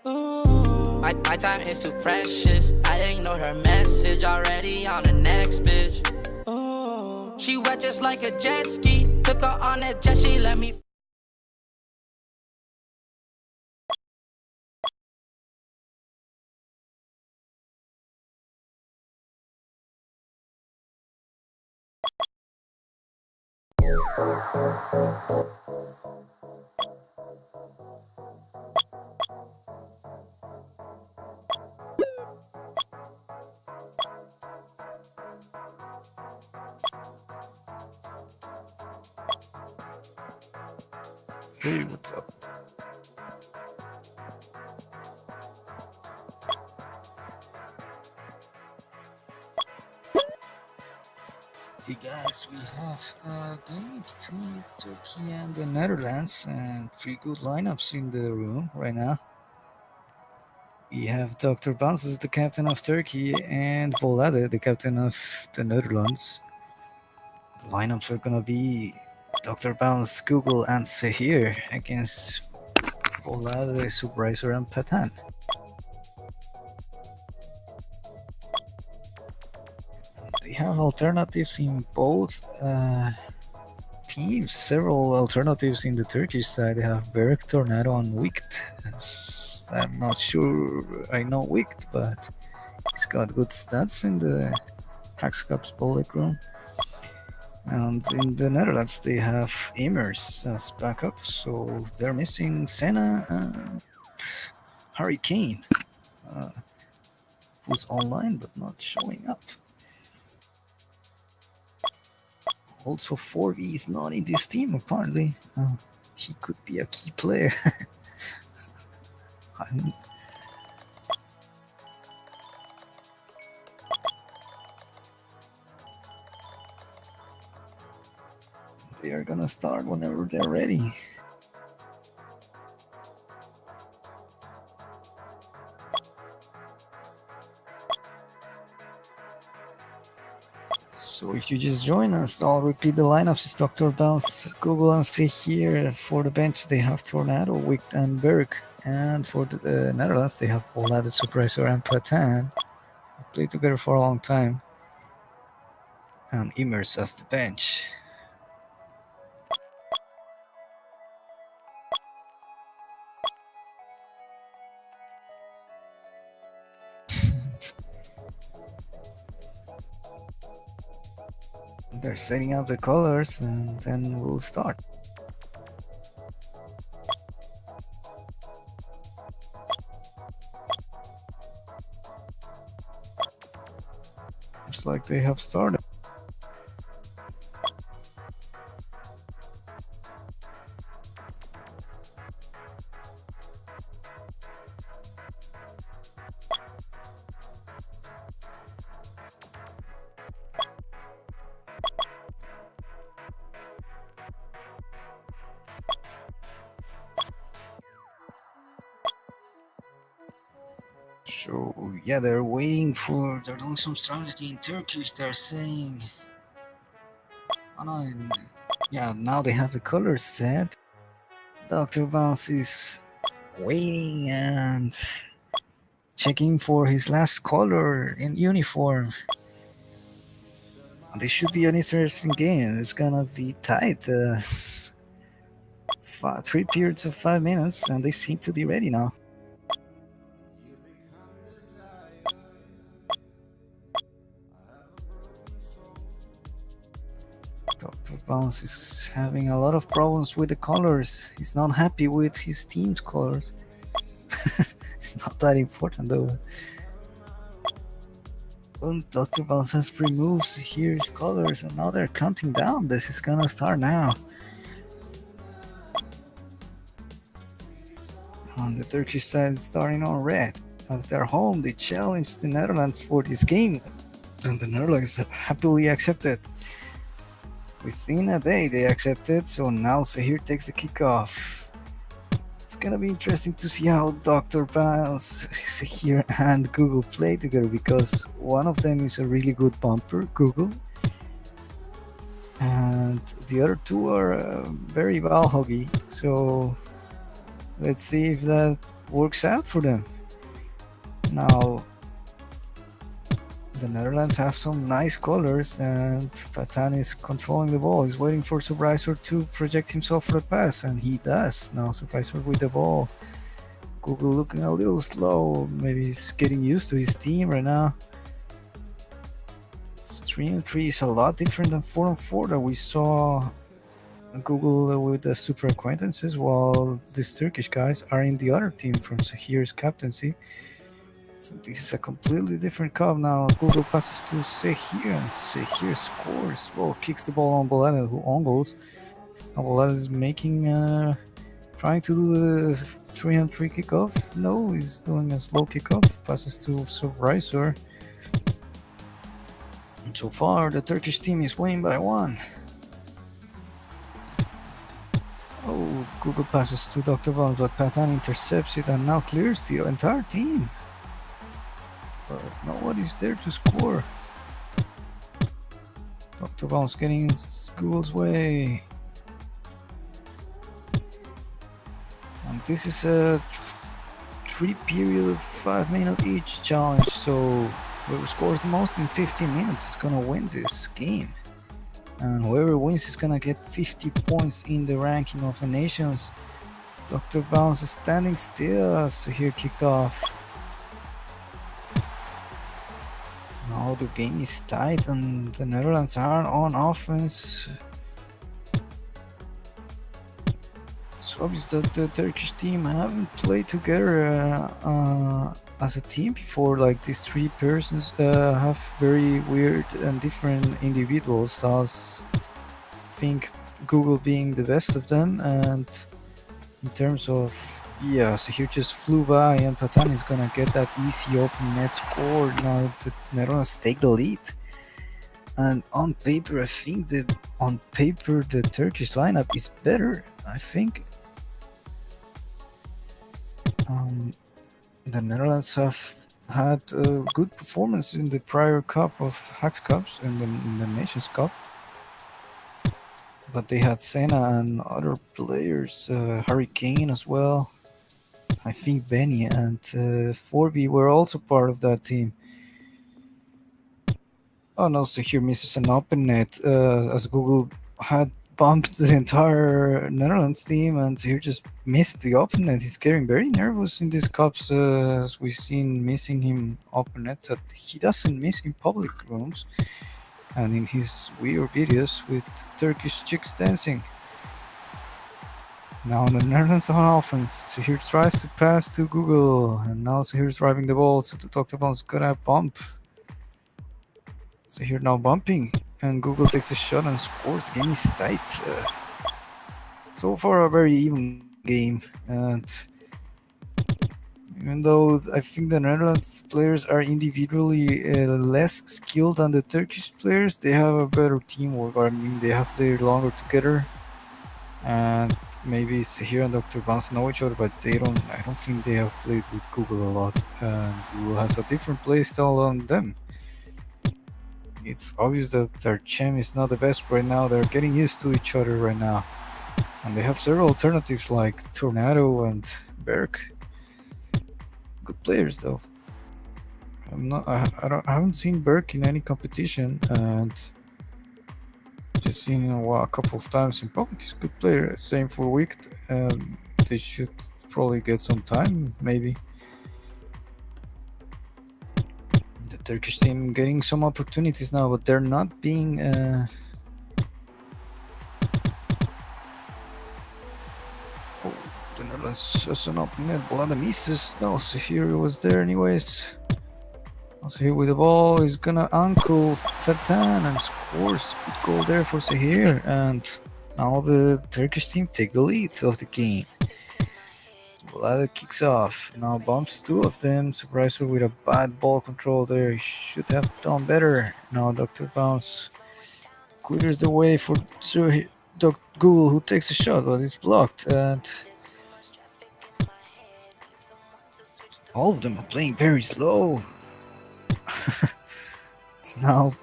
My time is too precious. I ignored her message, already on the next bitch. She wet just like a jet ski. Took her on a jet, she let me. Hey, what's up? Hey guys, we have a game between Turkey and the Netherlands, and three good lineups in the room right now. We have Dr. Bounce as the captain of Turkey and Volade, the captain of the Netherlands. The lineups are gonna be Dr. Bounce, Google, and Sahir against Volade, Supervisor, and Patan. They have alternatives in both teams, several alternatives in the Turkish side. They have Berk, Tornado, and Wicht. I'm not sure I know Wicht, but he's got good stats in the Haxcups bullet room. And in the Netherlands, they have Immers as backup, so they're missing Senna and Harry Kane, who's online but not showing up. Also, 4V is not in this team, apparently. He could be a key player. They are gonna start whenever they're ready. So if you just join us, I'll repeat the lineups. It's Dr. Bounce, Google, and see here. For the bench, they have Tornado, Wicht, and Berg. And for the Netherlands, they have Paula, the Suppressor, and Patan. Played together for a long time. And Immers as the bench. They're setting up the colors, and then we'll start. Looks like they have started. So yeah, they're doing some strategy in Turkish. They're saying, oh no, yeah, now they have the colors set. Dr. Bounce is waiting and checking for his last color in uniform. This should be an interesting game. It's gonna be tight. 3 periods of 5 minutes, and they seem to be ready now. Dr. Bounce is having a lot of problems with the colors. He's not happy with his team's colors. It's not that important though. Well, Dr. Bounce has free moves, here's colors, and now they're counting down. This is gonna start now. On the Turkish side, starting on red. As they're home, they challenge the Netherlands for this game, and the Netherlands happily accepted. Within a day, they accepted, so now Sahir takes the kickoff. It's gonna be interesting to see how Dr. Bounce, Sahir, and Google play together, because one of them is a really good bumper, Google, and the other two are very ball hoggy. So let's see if that works out for them. Now the Netherlands have some nice colors, and Patan is controlling the ball. He's waiting for Surprisor to project himself for the pass, and he does. Now Surprisor with the ball. Google looking a little slow. Maybe he's getting used to his team right now. 3-on-3 is a lot different than 4-on-4 that we saw Google with the super acquaintances, while these Turkish guys are in the other team from Sahir's captaincy. So this is a completely different cup now. Google passes to Sehir, and Sehir scores. Well, kicks the ball on Bolada, who on goals. Now Bolada is making, trying to do the 3-on-3 kickoff. No, he's doing a slow kickoff. Passes to Surprisor. And so far, the Turkish team is winning by 1. Oh, Google passes to Dr. Bones, but Patan intercepts it and now clears the entire team. But nobody's there to score. Dr. Bones getting in Google's way. And this is a 3-period of 5-minute each challenge, so whoever scores the most in 15 minutes is gonna win this game. And whoever wins is gonna get 50 points in the ranking of the nations. Dr. Bounce is standing still, so here kicked off. Now the game is tight and the Netherlands are on offense. It's obvious that the Turkish team haven't played together as a team before. Like these 3 persons have very weird and different individual styles. I think Google being the best of them, and in terms of, yeah, so here just flew by and Patan is gonna get that easy open net score. Now the Netherlands take the lead. And on paper, I think that on paper the Turkish lineup is better. I think the Netherlands have had a good performance in the prior cup of Haxcups in the Nations Cup. But they had Senna and other players, Hurricane as well. I think Benny and Forby were also part of that team. Oh no, so here misses an open net as Google had bumped the entire Netherlands team, and here just missed the open net. He's getting very nervous in these cups, as we've seen missing him open nets that he doesn't miss in public rooms and in his weird videos with Turkish chicks dancing. Now the Netherlands on offense. So here tries to pass to Google, and now so here's driving the ball. So the Dr. Bone's gonna bump. So here now bumping, and Google takes a shot and scores. The game is tight. So far a very even game, and even though I think the Netherlands players are individually less skilled than the Turkish players, they have a better teamwork. I mean, they have played longer together, and maybe here and Dr. Bounce know each other, but I don't think they have played with Google a lot, and Google has a different playstyle on them. It's obvious that their chem is not the best right now. They're getting used to each other right now, and they have several alternatives like Tornado and Berg. Good players though. I haven't seen Berg in any competition, and just seen him a couple of times in public. He's a good player. Same for Wicked. They should probably get some time, maybe. The Turkish team getting some opportunities now, but they're not being oh, the Netherlands has an open net. Blada misses. No, so here was there anyways. Also here with the ball, he's gonna ankle Tatan and scores. Good goal there for Sahir, and now the Turkish team take the lead of the game. Blada kicks off, now bumps 2 of them. Surpriser with a bad ball control there, he should have done better. Now Dr. Bounce clears the way for Google, who takes a shot, but it's blocked, and all of them are playing very slow. Now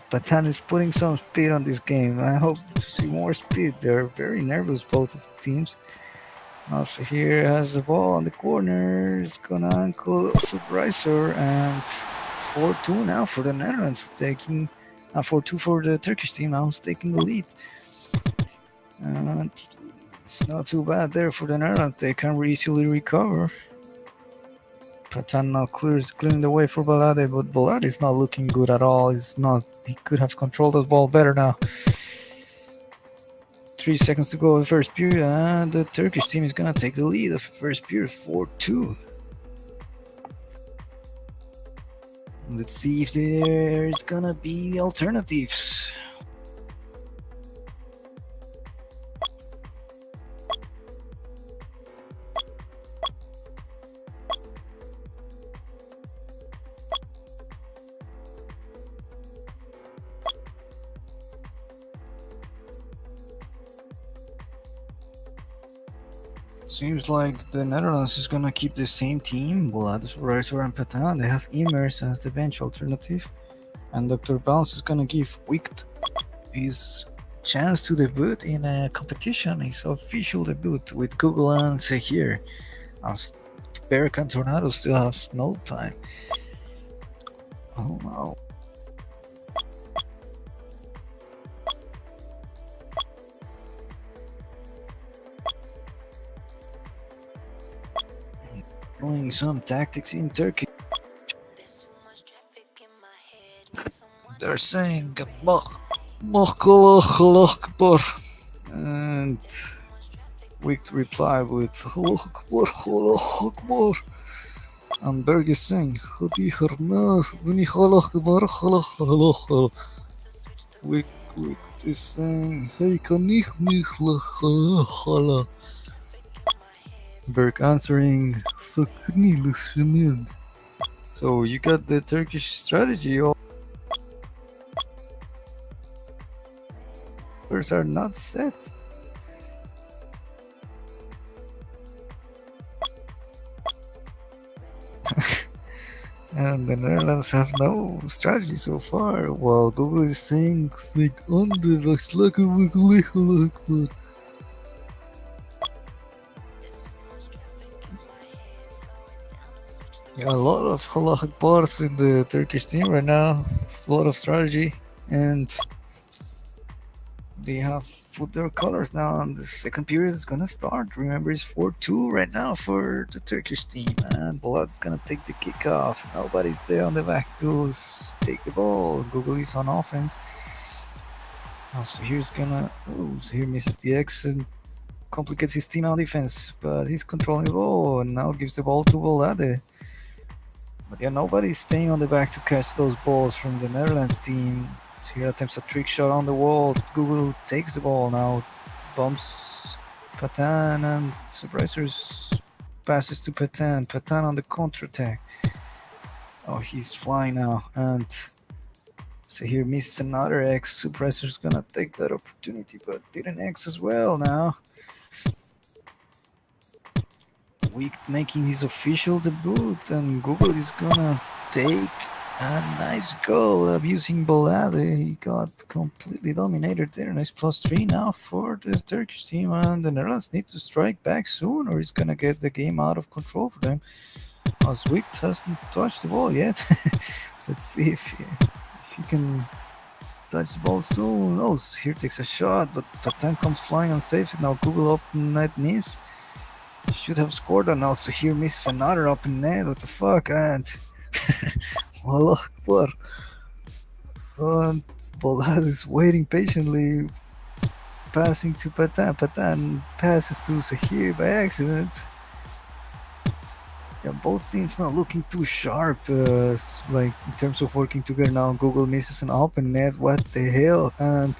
Patan is putting some speed on this game. I hope to see more speed. They're very nervous, both of the teams. Also here has the ball on the corner. It's gonna ankle Supervisor and 4-2 now for the Netherlands, taking 4-2 for the Turkish team now, who's taking the lead. And it's not too bad there for the Netherlands. They can easily recover. Patan now clearing the way for Balade, but Balade is not looking good at all. He's not. He could have controlled the ball better now. 3 seconds to go in the first period, and the Turkish team is gonna take the lead of first period 4-2. Let's see if there's gonna be alternatives. Seems like the Netherlands is gonna keep the same team. Vlad, Reiser, and Patan. They have Immers as the bench alternative, and Dr. Bounce is gonna give Wicht his chance to debut in a competition. His official debut with Google and Sehir. As Berk and Tornado still have no time. Oh no. Doing some tactics in Turkey. They're saying Allah Akbar, and Wicht replied with Allah Akbar, Allah Akbar, and Berg is saying Wicht is saying hey kan ich mich lachen. Berg answering so you got the Turkish strategy. Others are not set. And the Netherlands have no strategy so far, while Google is saying a lot of Allah Akbars in the Turkish team right now. A lot of strategy, and they have put their colors now, and the second period is gonna start. Remember, it's 4-2 right now for the Turkish team, and Bulat's gonna take the kickoff. Nobody's there on the back to take the ball. Google is on offense. So here's gonna. So here misses the X and complicates his team on defense, but he's controlling the ball and now gives the ball to Bolade. But yeah, nobody's staying on the back to catch those balls from the Netherlands team. So here attempts a trick shot on the wall. Google takes the ball now, bumps Patan, and Surprisers passes to Patan. Patan on the counter attack. Oh, he's flying now, and so here misses another X. Suppressor's gonna take that opportunity, but didn't X as well now. Wicht making his official debut, and Google is gonna take a nice goal abusing Bolade. He got completely dominated there. Nice +3 now for the Turkish team, and the Netherlands need to strike back soon, or he's gonna get the game out of control for them. As Wicht hasn't touched the ball yet. Let's see if he can touch the ball soon. Oh, here takes a shot, but Patan comes flying and saves it. Now Google open net miss. Should have scored, and also here misses another open net. What the fuck? And Allah Akbar. And Bolad is waiting patiently, passing to Patan. Patan passes to Sahir by accident. Yeah, both teams not looking too sharp, like in terms of working together now. Google misses an open net. What the hell? And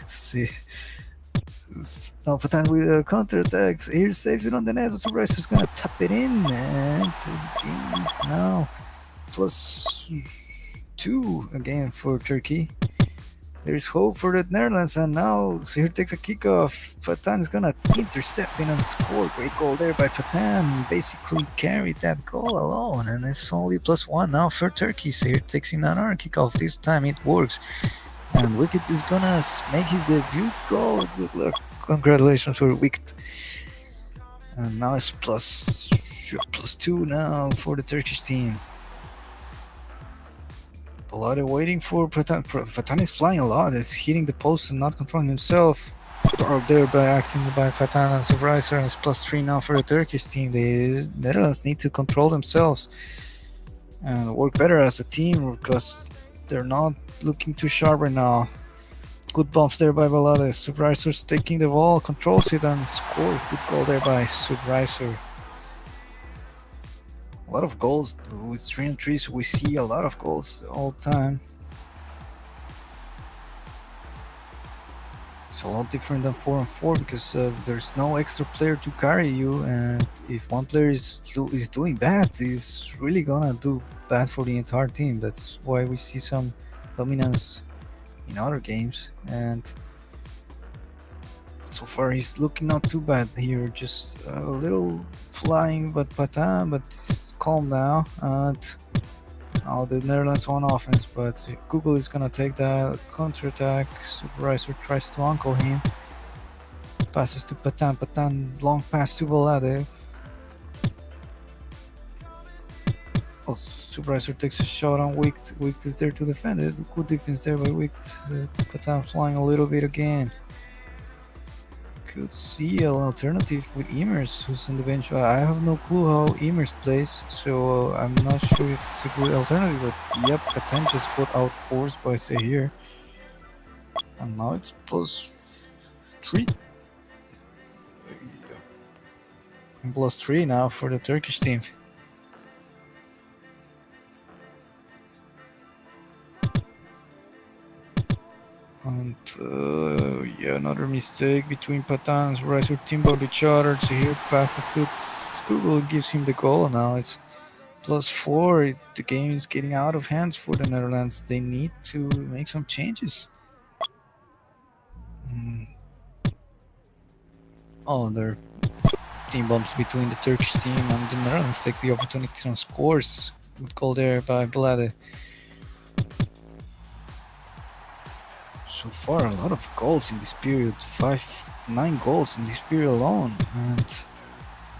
see. Now Patan with a counter attacks. Here saves it on the net. But Surprise is gonna tap it in, and the game is now +2 again for Turkey. There's hope for the Netherlands, and now here takes a kickoff. Patan is gonna intercept it and score. Great goal there by Patan. Basically carried that goal alone, and it's only +1 now for Turkey. So here takes him another kickoff. This time it works. And Wicket is gonna make his debut goal. Good luck, Congratulations for Wicked. And now it's plus 2 now for the Turkish team. Balada waiting for Patan. Patan is flying a lot. He's hitting the post and not controlling himself. Out there by accident by Patan and Surpriser, and it's plus 3 now for the Turkish team. The Netherlands need to control themselves and work better as a team because they're not looking too sharp right now. Good bumps there by Balada. Surpriser's taking the ball, controls it and scores. Good goal there by Surpriser. A lot of goals with 3 and 3, so we see a lot of goals all the time. It's a lot different than 4 and 4 because there's no extra player to carry you, and if one player is doing bad, he's really gonna do bad for the entire team. That's why we see some dominance in other games, and so far he's looking not too bad here, just a little flying but Patan, but it's calm now. And now the Netherlands on offense, but Google is gonna take that counter attack. Supervisor tries to uncle him, passes to Patan. Patan long pass to Balade. Oh, Supervisor takes a shot on Wicked. Wicked is there to defend it. Good defense there by Wicked. Patan flying a little bit again. Could see an alternative with Emers, who's on the bench. I have no clue how Emers plays, so I'm not sure if it's a good alternative. But yep, Patan just got outforced by Sehir, and now it's plus 3. Yep. And plus 3 now for the Turkish team. And yeah, another mistake between Patan and Riser Timbo each other. So here passes to Google, gives him the goal. Now it's plus 4. The game is getting out of hands for the Netherlands. They need to make some changes. Oh, there are team bumps between the Turkish team and the Netherlands. Takes the opportunity and scores. Good goal there by Balade. So far, a lot of goals in this period. 9 goals in this period alone. And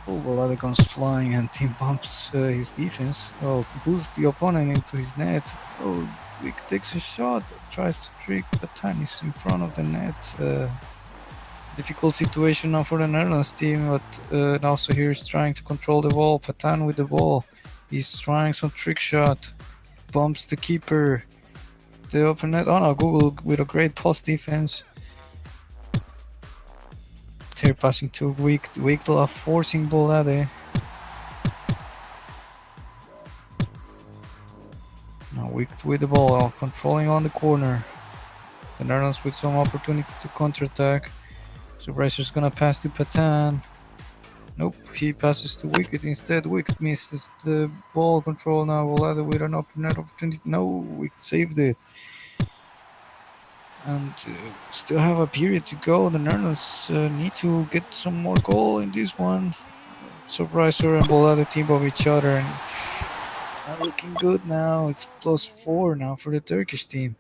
Balade comes flying and team bumps his defense. Well, boosts the opponent into his net. Oh, Wick takes a shot, tries to trick Patan is in front of the net. Difficult situation now for the Netherlands team, but also here is trying to control the ball. Patan with the ball. He's trying some trick shot. Bumps the keeper. The open net. Oh no, Google with a great post defense. Here passing to Wicked. Wicked forcing Balade. Now Wicked with the ball, controlling on the corner. The Netherlands with some opportunity to counterattack. So Racer's gonna pass to Patan. Nope, he passes to Wicked instead. Wicked misses the ball control now. Balade with an open net opportunity. No, Wicked saved it. And still have a period to go. The Netherlands need to get some more goal in this one. Surpriser and Balade team of each other, and it's not looking good now. It's plus 4 now for the Turkish team.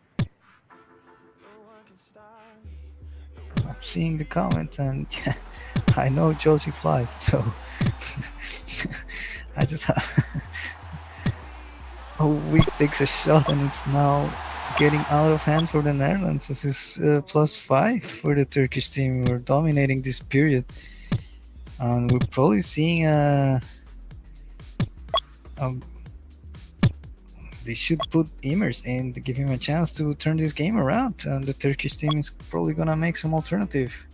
I'm seeing the comment, and yeah, I know Josie flies, so I just have. Oh, Wick takes a shot, and it's now getting out of hand for the Netherlands. This is plus 5 for the Turkish team. We're dominating this period, and we're probably seeing they should put Emers in to give him a chance to turn this game around, and the Turkish team is probably gonna make some alternative.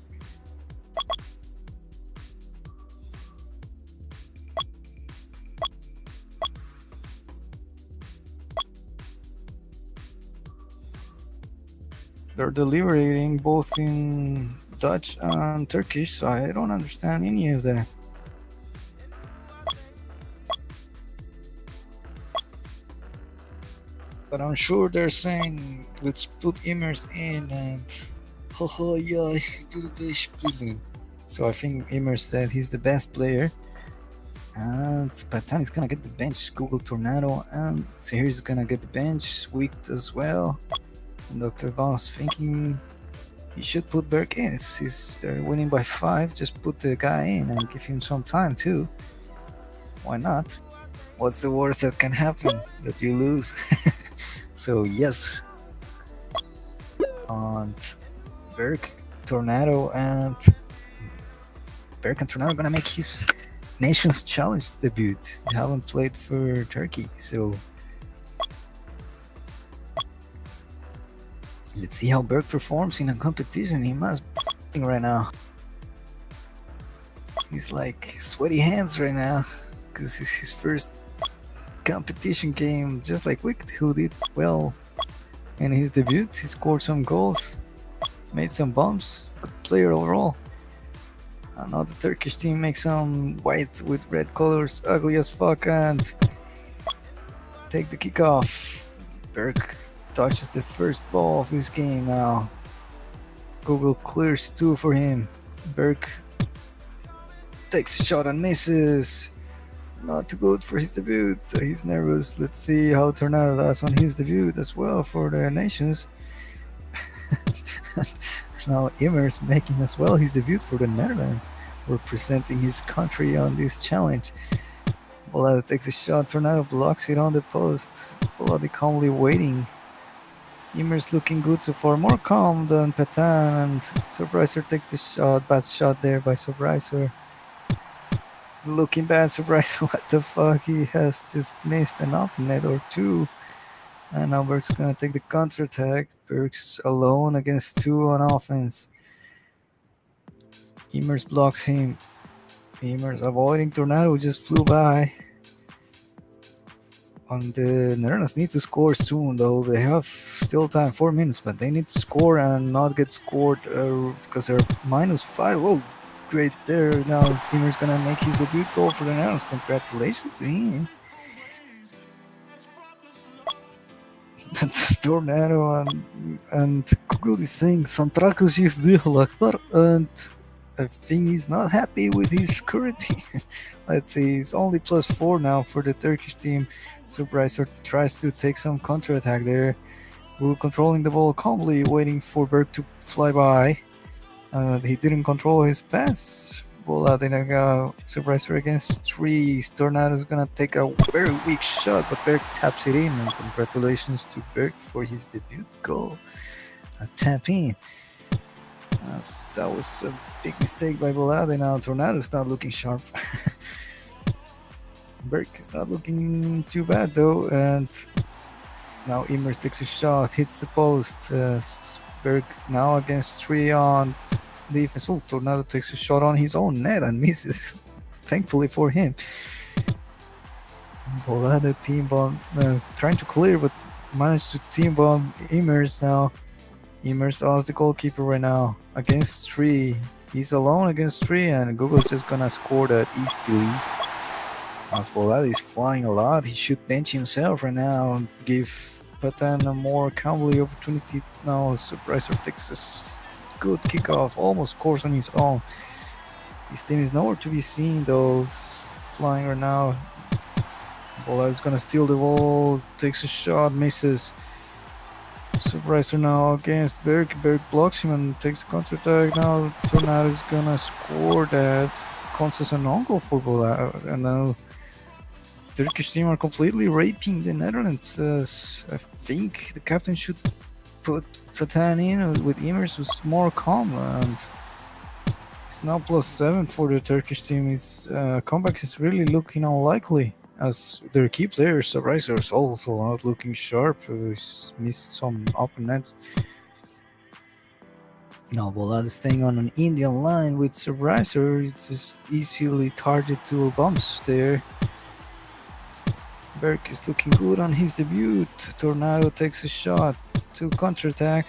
They're deliberating both in Dutch and Turkish, so I don't understand any of that. But I'm sure they're saying, let's put Emers in, and haha, yeah, do the best player. So I think Emers said he's the best player, and Patan is gonna get the bench. Google Tornado, and Tahir is gonna get the bench. Wicked as well. And Dr. Boss thinking You should put Berg in. They're winning by 5. Just put the guy in and give him some time too. Why not? What's the worst that can happen? That you lose. So yes, and Berg, Tornado, and Berg and Tornado are gonna make his Nations Challenge debut. They haven't played for Turkey, so let's see how Berg performs in a competition. He must be right now. He's like sweaty hands right now because it's his first competition game, just like Wicked, who did well in his debut. He scored some goals, made some bumps, good player overall. And now the Turkish team makes some white with red colors, ugly as fuck, and take the kickoff. Berg touches the first ball of this game now. Google clears 2 for him. Berg takes a shot and misses. Not too good for his debut. He's nervous. Let's see how Tornado does on his debut as well for the Nations. Now Immers making as well his debut for the Netherlands, representing his country on this challenge. Bolade takes a shot. Tornado blocks it on the post. Bolade calmly waiting. Immers looking good so far, more calm than Patan, and Surpriser takes the shot. Bad shot there by Surpriser. Looking bad, Surpriser. What the fuck? He has just missed an open net or 2. And now Berg's gonna take the counter attack. Berg's alone against 2 on offense. Immers blocks him. Immers avoiding Tornado, just flew by. And the Netherlands need to score soon, though. They have still time, 4 minutes, but they need to score and not get scored because they're -5. Oh, great there. Now Immers gonna make his debut goal for the Netherlands. Congratulations to him. That's Tornado and Google is saying Santrakus is Akbar, and I think he's not happy with his current team. Let's see, it's only +4 now for the Turkish team. Surpriser tries to take some counter-attack there. Who controlling the ball calmly, waiting for Berg to fly by. He didn't control his pass. Bola Denaga, Surpriser against 3. Tornado's gonna take a very weak shot, but Berg taps it in. And congratulations to Berg for his debut goal. A tap in. That was a big mistake by Bolade. Now Tornado's not looking sharp. Berg is not looking too bad though, and now Immers takes a shot, hits the post. Berg now against 3 on defense. Oh, Tornado takes a shot on his own net and misses. Thankfully for him. Bolade team bomb, trying to clear, but managed to team bomb Immers now. Immers as the goalkeeper right now against 3. He's alone against 3, and Google's just gonna score that easily. As Bolade is flying a lot, he should bench himself right now and give Patan a more calmly opportunity. Now Surpriser takes a good kickoff, almost scores on his own. His team is nowhere to be seen though, flying right now. Bolade is gonna steal the ball, takes a shot, misses. Surpriser now against Berg. Berg blocks him and takes a counter attack. Now Tornado is gonna score that. Counts as an own goal for Bolade, and now Turkish team are completely raping the Netherlands. I think the captain should put Patan in with Immers, who's more calm, and it's now +7 for the Turkish team. His comeback is really looking unlikely, as their key players, Surpriser, is also not looking sharp. He's missed some open nets. Now Bolade is staying on an Indian line with Surpriser. It's just easily target 2 bumps there. Berg is looking good on his debut. Tornado takes a shot to counterattack.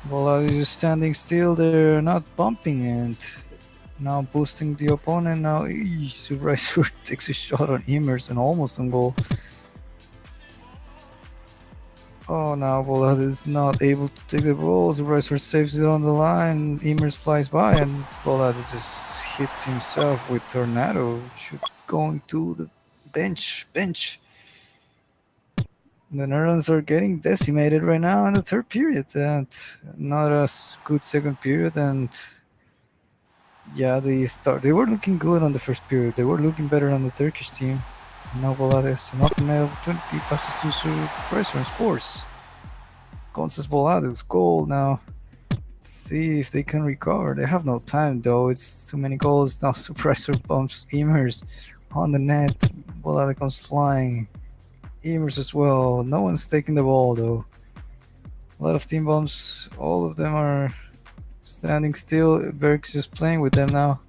Bolade is standing still there, not bumping, and now boosting the opponent. Now Surpriser takes a shot on Immers and almost on goal. Oh, now Bolade is not able to take the ball. Surpriser saves it on the line. Immers flies by, and Bolade just hits himself with Tornado. Should going to the bench. The Netherlands are getting decimated right now in the third period, and not a good second period. And yeah, they were looking good on the first period. They were looking better than the Turkish team. Now Bolades, an open net opportunity, passes to Surprise and scores. Gonzalez Bolades goal now. See if they can recover. They have no time though. It's too many goals now. Suppressor bumps Emers on the net. Bolade comes flying. Emers as well. No one's taking the ball though. A lot of team bumps. All of them are standing still. Berg's just playing with them now.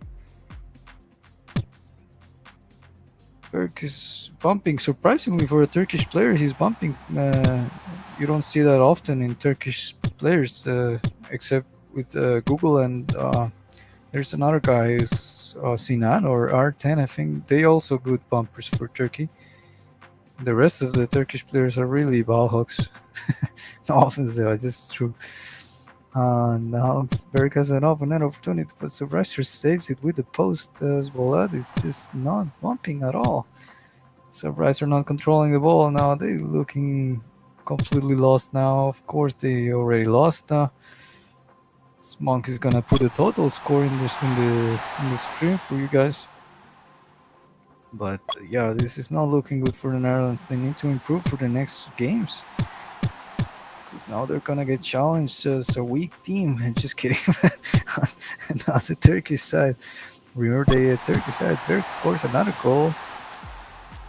Berg is bumping. Surprisingly for a Turkish player, he's bumping. You don't see that often in Turkish players, except with Google and there's another guy who's Sinan or R10. I think they also good bumpers for Turkey. The rest of the Turkish players are really ball hawks. No offense there, this is true. Now Berg has an open net opportunity, but Surprisor saves it with the post as Bolad is just not bumping at all. Surprisor not controlling the ball now. They're looking completely lost now. Of course, they already lost now. Monk is gonna put a total score in the stream for you guys. But yeah, this is not looking good for the Netherlands. They need to improve for the next games. Because now they're gonna get challenged as a weak team. Just kidding. On the Turkish side, remember the Turkish side, Berg scores another goal.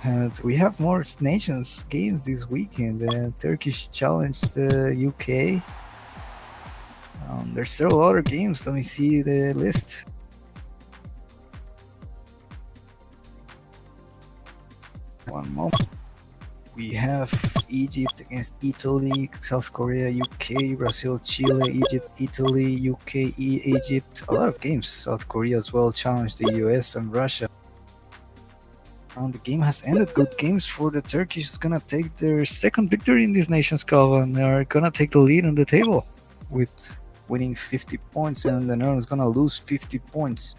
And we have more nations games this weekend. Turkish challenged the UK. There's several other games. Let me see the list. One moment. We have Egypt against Italy, South Korea, UK, Brazil, Chile, Egypt, Italy, UK, Egypt. A lot of games. South Korea as well challenged the US and Russia. And the game has ended. Good games for the Turkish. Is gonna take their second victory in this Nations Cup, and they're gonna take the lead on the table with winning 50 points, and the Netherlands gonna lose 50 points.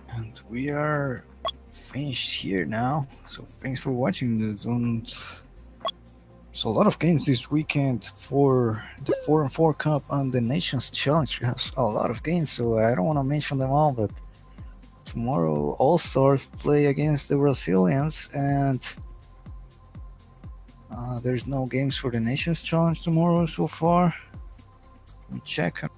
And we are finished here now. So thanks for watching. So a lot of games this weekend for the 4-on-4 Cup and the Nations Challenge. We have a lot of games, so I don't want to mention them all, but tomorrow All Stars play against the Brazilians, and there's no games for the Nations Challenge tomorrow so far. Let me check.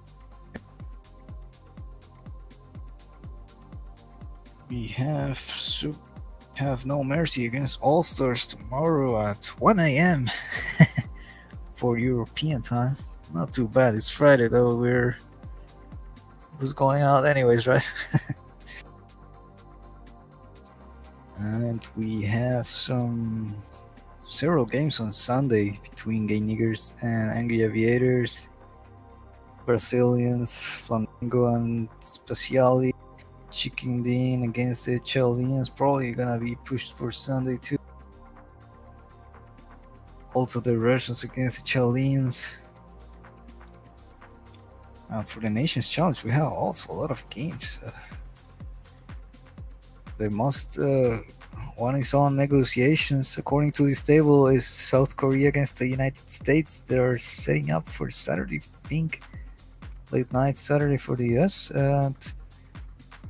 We have No Mercy against All Stars tomorrow at 1 a.m. for European time. Not too bad. It's Friday though. Who's going out anyways, right? And we have several games on Sunday between Gay Niggers and Angry Aviators, Brazilians, Flamengo and Speciali. Chicken Dean against the Chileans, probably gonna be pushed for Sunday too. Also the Russians against the Chileans. For the Nations Challenge, we have also a lot of games. The most one is on negotiations. According to this table, is South Korea against the United States. They're setting up for Saturday, I think, late night Saturday for the US. And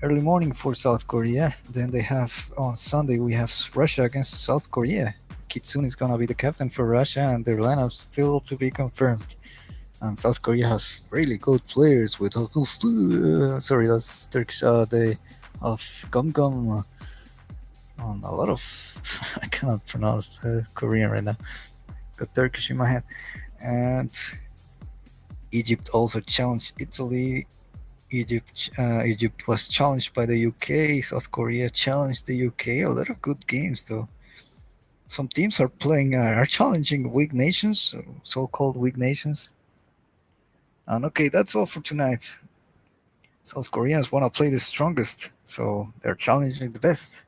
early morning for South Korea. Then they have on Sunday we have Russia against South Korea. Kitsune is gonna be the captain for Russia, and their lineup still to be confirmed. And South Korea has really good players with sorry, that's Turkish. They of Gum Gum. On a lot of I cannot pronounce Korean right now. Got Turkish in my head. And Egypt also challenged Italy. Egypt was challenged by the UK. South Korea challenged the UK. A lot of good games though. Some teams are challenging weak nations, so-called weak nations. And okay, that's all for tonight. South Koreans want to play the strongest, so they're challenging the best.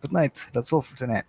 Good night. That's all for tonight.